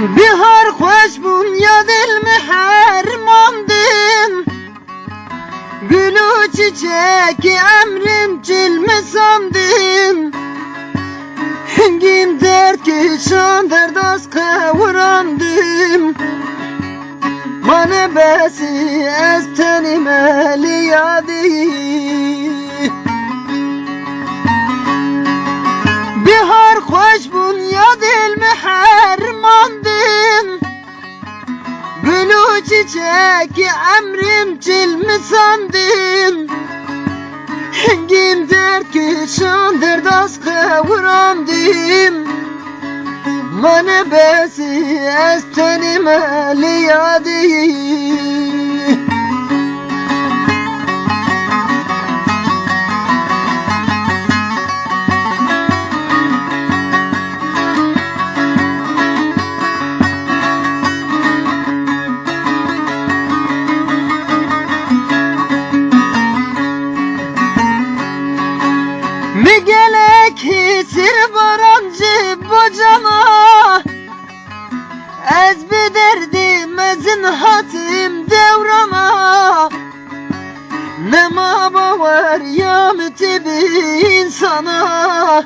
Bihar خوش بون یا دل محرماندم Gülü çiçeki emrim cilmi sandım Hengim der ki şandır das kavurandım Bana besi ez tenime liyadi Bihar خوش bun ya dil mehermandım Gülü çiçeki emrim cilmi sandım Hengim der ki şandır das kavurandım Bana besi ez tenime liyadi Mi gelek hisir varancı bocana Ez bir derdim ezin hatim devrana Nema bavar ya mütibi insana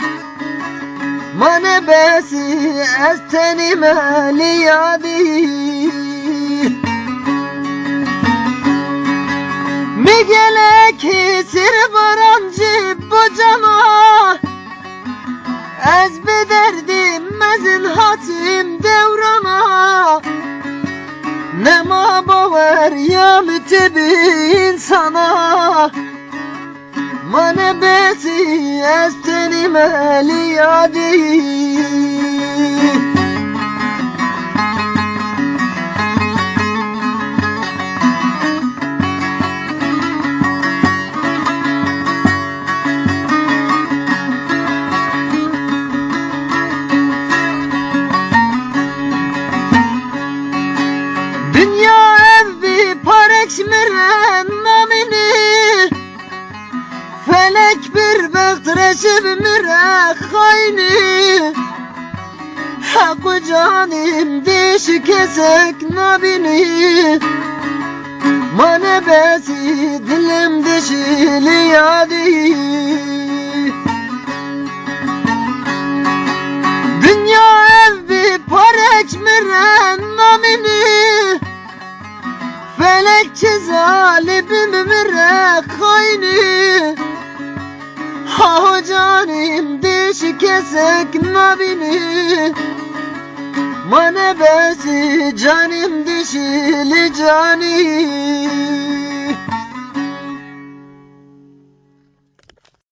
Mane besi ez tenime liyadi Mi gelek hisir varancı bocana Ez bir derdim ezin hatim devrana Nema bavar ya mütibi insana Mane besi ez tenime liyadi Dünya evi parekşmiren namini Felek bir vakt reşib mirek hayni Hakkı canim dişi kesek nabini Mane besi dilim dişi liyadi Dünya evi parekşmiren namini Felekçi zalibim mirek hayni Ha canim dişi kesek nabini Mane besi canim dişili cani